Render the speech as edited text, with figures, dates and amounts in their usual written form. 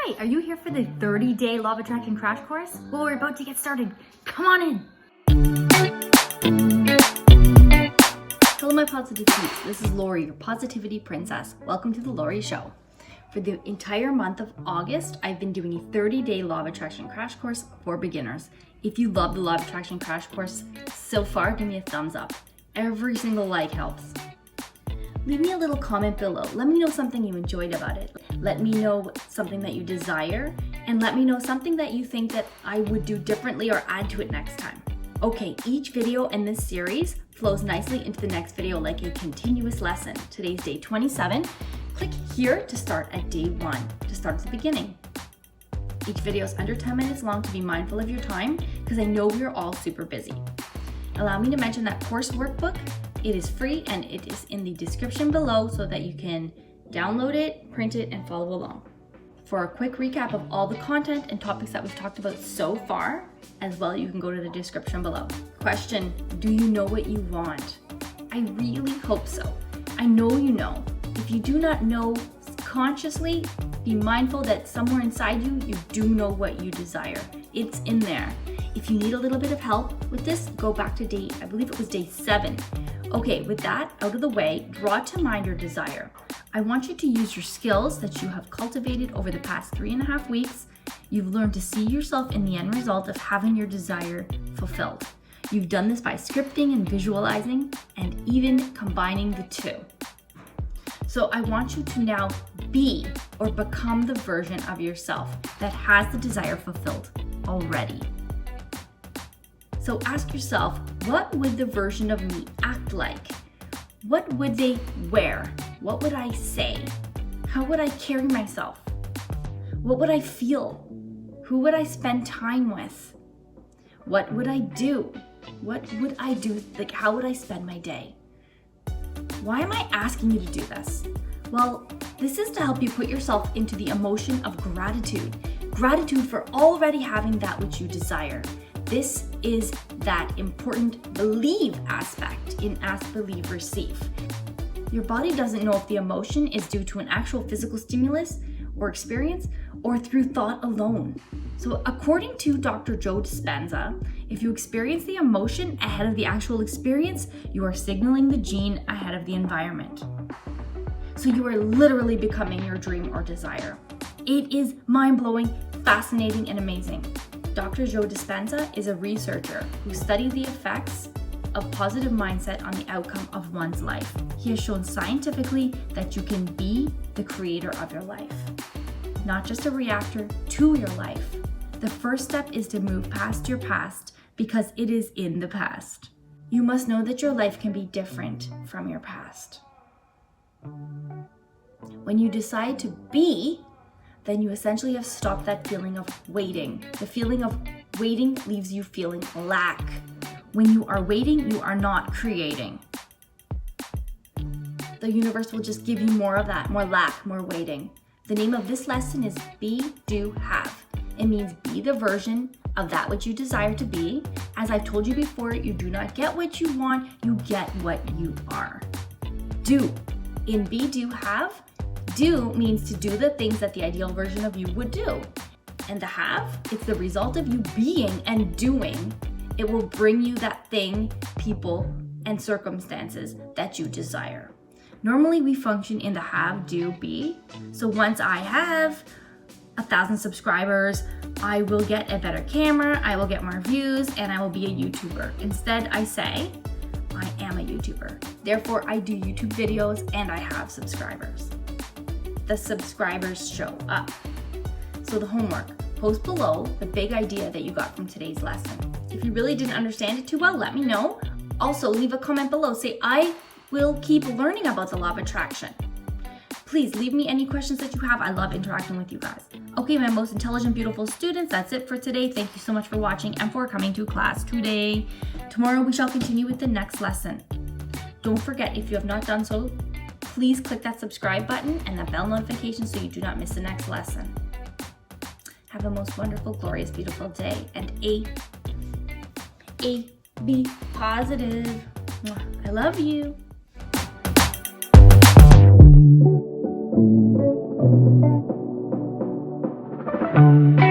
Hi, are you here for the 30-day Law of Attraction crash course? Well, we're about to get started. Come on in. Hello, my positive peeps. This is Lori, your positivity princess. Welcome to the Lori Show. For the entire month of August, I've been doing a 30-day Law of Attraction crash course for beginners. If you love the Law of Attraction crash course so far, give me a thumbs up. Every single like helps. Leave me a little comment below. Let me know something you enjoyed about it. Let me know something that you desire, and let me know something that you think that I would do differently or add to it next time. Okay, each video in this series flows nicely into the next video like a continuous lesson. Today's day 27. Click here to start at day 1, to start at the beginning. Each video is under 10 minutes long to be mindful of your time because I know we're all super busy. Allow me to mention that course workbook. It is free and it is in the description below so that you can download it, print it, and follow along. For a quick recap of all the content and topics that we've talked about so far, as well, you can go to the description below. Question, do you know what you want? I really hope so. I know you know. If you do not know consciously, be mindful that somewhere inside you, you do know what you desire. It's in there. If you need a little bit of help with this, go back to I believe it was day 7. Okay, with that out of the way, draw to mind your desire. I want you to use your skills that you have cultivated over the past 3.5 weeks. You've learned to see yourself in the end result of having your desire fulfilled. You've done this by scripting and visualizing and even combining the two. So I want you to now be or become the version of yourself that has the desire fulfilled already. So ask yourself, what would the version of me act like? What would they wear? What would I say? How would I carry myself? What would I feel? Who would I spend time with? What would I do? What would I do? Like, how would I spend my day? Why am I asking you to do this? Well, this is to help you put yourself into the emotion of gratitude. Gratitude for already having that which you desire. This is that important believe aspect in ask, believe, receive. Your body doesn't know if the emotion is due to an actual physical stimulus or experience or through thought alone. So according to Dr. Joe Dispenza, if you experience the emotion ahead of the actual experience, you are signaling the gene ahead of the environment. So you are literally becoming your dream or desire. It is mind-blowing, fascinating, and amazing. Dr. Joe Dispenza is a researcher who studied the effects of positive mindset on the outcome of one's life. He has shown scientifically that you can be the creator of your life, not just a reactor to your life. The first step is to move past your past because it is in the past. You must know that your life can be different from your past. When you decide to be, then you essentially have stopped that feeling of waiting. The feeling of waiting leaves you feeling lack. When you are waiting, you are not creating. The universe will just give you more of that, more lack, more waiting. The name of this lesson is BeDoHave. It means be the version of that which you desire to be. As I've told you before, you do not get what you want, you get what you are. Do. In BeDoHave, do means to do the things that the ideal version of you would do. And the have, it's the result of you being and doing. It will bring you that thing, people, and circumstances that you desire. Normally we function in the have, do, be. So once I have 1,000 subscribers, I will get a better camera, I will get more views, and I will be a YouTuber. Instead, I say, I am a YouTuber. Therefore, I do YouTube videos and I have subscribers. The subscribers show up. So the homework, post below the big idea that you got from today's lesson. If you really didn't understand it too well, let me know. Also, leave a comment below. Say, I will keep learning about the law of attraction. Please leave me any questions that you have. I love interacting with you guys. Okay, my most intelligent, beautiful students, that's it for today. Thank you so much for watching and for coming to class today. Tomorrow we shall continue with the next lesson. Don't forget, if you have not done so, please click that subscribe button and that bell notification so you do not miss the next lesson. Have a most wonderful, glorious, beautiful day, and be positive. I love you. you.